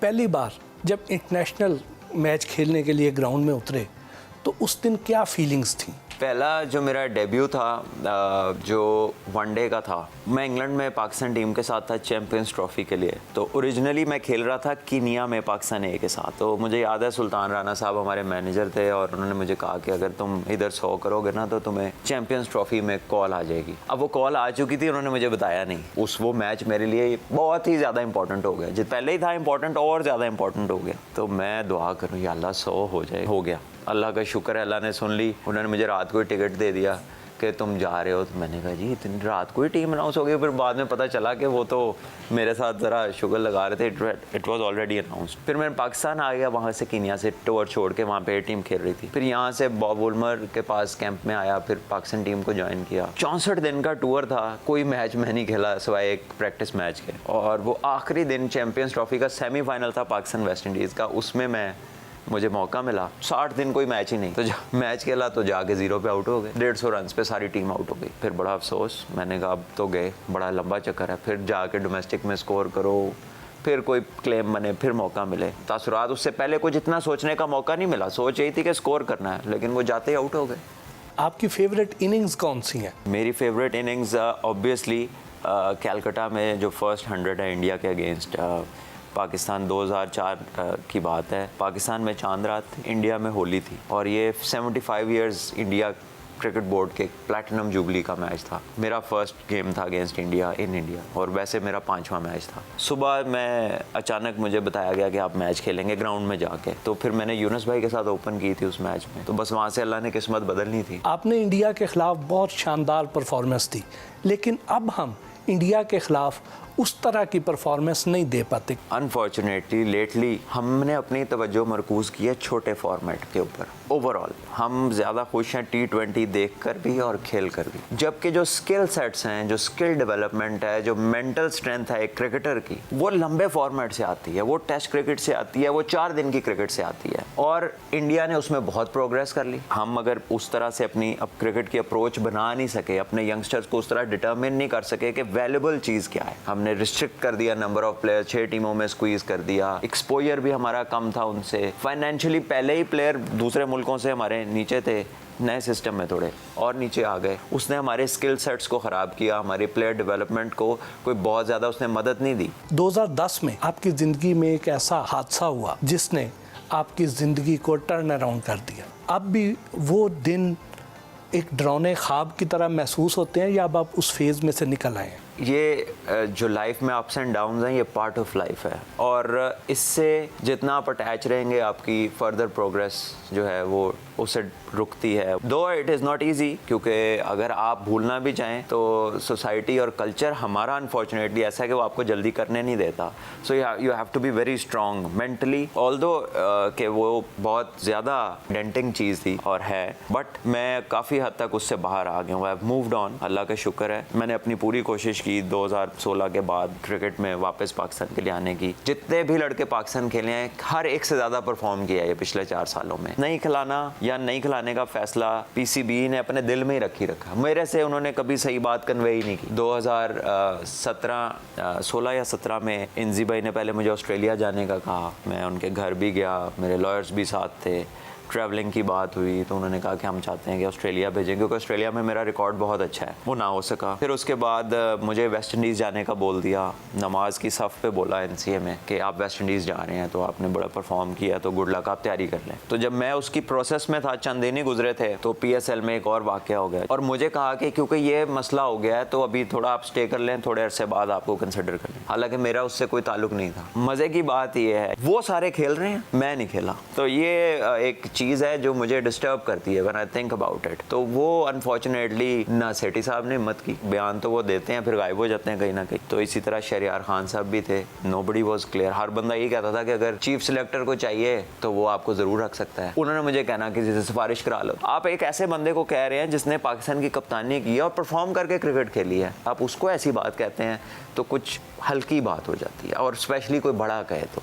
पहली बार जब international match खेलने के लिए ग्राउंड में उतरे तो उस दिन क्या फीलिंग्स थी? पहला जो मेरा डेब्यू था जो वनडे का था, मैं इंग्लैंड में पाकिस्तान टीम के साथ था चैम्पियंस ट्रॉफी के लिए। तो ओरिजिनली मैं खेल रहा था कीनिया में पाकिस्तान ए के साथ। तो मुझे याद है सुल्तान राना साहब हमारे मैनेजर थे और उन्होंने मुझे कहा कि अगर तुम इधर 100 करोगे ना तो तुम्हें चैम्पियंस ट्रॉफी में कॉल आ जाएगी। अब वो कॉल आ चुकी थी, उन्होंने मुझे बताया नहीं। वो मैच मेरे लिए बहुत ही ज़्यादा इंपॉर्टेंट हो गया, जो पहले ही था इंपॉर्टेंट और ज़्यादा इंपॉर्टेंट हो गया। तो मैं दुआ करूँ या अल्लाह 100 हो जाए। हो गया, अल्लाह का शुक्र है, अल्लाह ने सुन ली। उन्होंने मुझे रात को ही टिकट दे दिया कि तुम जा रहे हो। तो मैंने कहा जी इतनी रात को ही टीम अनाउंस हो गई। फिर बाद में पता चला कि वो तो मेरे साथ ज़रा शुगर लगा रहे थे, इट वाज ऑलरेडी अनाउंस्ड। फिर मैं पाकिस्तान आ गया, वहाँ से कीनिया से टूर छोड़ के, वहाँ पे टीम खेल रही थी। फिर यहाँ से बॉब वुलमर के पास कैंप में आया, फिर पाकिस्तान टीम को ज्वाइन किया। 64 दिन का टूर था, कोई मैच मैं नहीं खेला सिवाय एक प्रैक्टिस मैच के। और वो आखिरी दिन चैम्पियंस ट्रॉफी का सेमीफाइनल था पाकिस्तान वेस्ट इंडीज़ का, उसमें मुझे मौका मिला। 60 दिन कोई मैच ही नहीं, तो जब मैच खेला तो जाके 0 पे आउट हो गए। 150 रन पे सारी टीम आउट हो गई। फिर बड़ा अफसोस, मैंने कहा अब तो गए, बड़ा लंबा चक्कर है। फिर जाके डोमेस्टिक में स्कोर करो, फिर कोई क्लेम बने, फिर मौका मिले। तासुरात उससे पहले कुछ इतना सोचने का मौका नहीं मिला। सोच यही थी कि स्कोर करना है, लेकिन वो जाते ही आउट हो गए। आपकी फेवरेट इनिंग्स कौन सी हैं? मेरी फेवरेट इनिंग्स ऑब्वियसली कैलकाटा में जो फर्स्ट 100 है इंडिया के अगेंस्ट पाकिस्तान, 2004 की बात है। पाकिस्तान में चांद रात, इंडिया में होली थी। और ये 75 इयर्स इंडिया क्रिकेट बोर्ड के प्लैटिनम जुबली का मैच था। मेरा फर्स्ट गेम था अगेंस्ट इंडिया इन इंडिया, और वैसे मेरा 5वां मैच था। सुबह मैं अचानक मुझे बताया गया कि आप मैच खेलेंगे ग्राउंड में जाके। तो फिर मैंने यूनुस भाई के साथ ओपन की थी उस मैच में। तो बस वहाँ से अल्लाह ने किस्मत बदलनी थी। आपने इंडिया के खिलाफ बहुत शानदार परफॉर्मेंस दी, लेकिन अब हम इंडिया के खिलाफ उस तरह की परफॉर्मेंस नहीं दे पाते। अनफॉर्चुनेटली लेटली हमने अपनी तवज्जो मरकूज़ की है छोटे फॉर्मेट के ऊपर। ओवरऑल हम ज़्यादा खुश हैं T20 देख कर भी और खेल कर भी, जबकि जो स्किल सेट्स हैं, जो स्किल डेवलपमेंट है, जो मेंटल स्ट्रेंथ है एक क्रिकेटर की, वो लंबे फॉर्मेट से आती है, वो टेस्ट क्रिकेट से आती है, वो 4 दिन की क्रिकेट से आती है। और इंडिया ने उसमें बहुत प्रोग्रेस कर ली। हम अगर उस तरह से अपनी क्रिकेट की अप्रोच बना नहीं सके, अपने यंगस्टर्स को उस तरह डिटर्मिन नहीं कर सके कि वैल्यूबल चीज़ क्या है, हमने रिस्ट्रिक्ट कर दिया नंबर ऑफ प्लेयर, 6 टीमों में स्क्वीज कर दिया। एक्सपोजर भी हमारा कम था उनसे। फाइनेंशियली पहले ही प्लेयर दूसरे मुल्कों से हमारे नीचे थे, नए सिस्टम में थोड़े और नीचे आ गए। उसने हमारे स्किल सेट्स को ख़राब किया, हमारे प्लेयर डेवलपमेंट को कोई बहुत ज़्यादा उसने मदद नहीं दी। 2010 में आपकी ज़िंदगी में एक ऐसा हादसा हुआ जिसने आपकी ज़िंदगी को टर्न अराउंड कर दिया। अब भी वो दिन एक डरावने ख्वाब की तरह महसूस होते हैं, या अब आप उस फेज़ में से निकल आए हैं? ये जो लाइफ में अप्स एंड डाउन्स हैं, ये पार्ट ऑफ लाइफ है। और इससे जितना आप अटैच रहेंगे, आपकी फर्दर प्रोग्रेस जो है वो उससे रुकती है। दो इट इज़ नॉट ईजी, क्योंकि अगर आप भूलना भी चाहें तो सोसाइटी और कल्चर हमारा अनफॉर्चुनेटली ऐसा है कि वो आपको जल्दी करने नहीं देता। So you have to be very strong mentally. Although कि वो बहुत ज़्यादा डेंटिंग चीज़ थी और है, बट मैं काफ़ी हद तक उससे बाहर आ गया हूँ। आई हैव मूव्ड ऑन, अल्लाह का शुक्र है। मैंने अपनी पूरी कोशिश की 2016 के बाद क्रिकेट में वापस पाकिस्तान के लिए आने की। जितने भी लड़के पाकिस्तान खेले हैं, हर एक से ज़्यादा परफॉर्म किया है ये पिछले 4 सालों में। नहीं खिलाना या नहीं खिलाने का फैसला PCB ने अपने दिल में ही रखा। मेरे से उन्होंने कभी सही बात कन्वे ही नहीं की। 2016 या 17 में इंजी भाई ने पहले मुझे ऑस्ट्रेलिया जाने का कहा। मैं उनके घर भी गया, मेरे लॉयर्स भी साथ थे, ट्रैवलिंग की बात हुई, तो उन्होंने कहा कि हम चाहते हैं कि ऑस्ट्रेलिया भेजें, क्योंकि ऑस्ट्रेलिया में मेरा रिकॉर्ड बहुत अच्छा है। वो ना हो सका। फिर उसके बाद मुझे वेस्ट इंडीज़ जाने का बोल दिया। नमाज की सफ़ पे बोला NCA में कि आप वेस्ट इंडीज़ जा रहे हैं, तो आपने बड़ा परफॉर्म किया, तो गुड लक, आप तैयारी कर लें। तो जब मैं उसकी प्रोसेस में था, चंद दिन ही गुजरे थे, तो PSL में एक और वाक़या हो गया और मुझे कहा कि क्योंकि ये मसला हो गया है तो अभी थोड़ा आप स्टे कर लें, थोड़े अरसे बाद आपको कंसिडर कर लें। हालांकि मेरा उससे कोई ताल्लुक नहीं था। मज़े की बात ये है, वो सारे खेल रहे हैं, मैं नहीं खेला। तो ये एक चीज़ है जो मुझे डिस्टर्ब करती है when I think about it. तो वो अनफॉर्चुनेटली ना सेठी साहब ने हिम्मत की। बयान तो वो देते हैं, फिर गायब हो जाते हैं कहीं ना कहीं। तो इसी तरह शहरियार खान साहब भी थे। Nobody was clear. हर बंदा ये कहता था कि अगर चीफ सिलेक्टर को चाहिए तो वो आपको जरूर रख सकता है। उन्होंने मुझे कहना कि जैसे सिफारिश करा लो। आप एक ऐसे बंदे को कह रहे हैं जिसने पाकिस्तान की कप्तानी की है और परफॉर्म करके क्रिकेट खेली है, आप उसको ऐसी बात कहते हैं, तो कुछ हल्की बात हो जाती है, और स्पेशली कोई बड़ा कहे तो।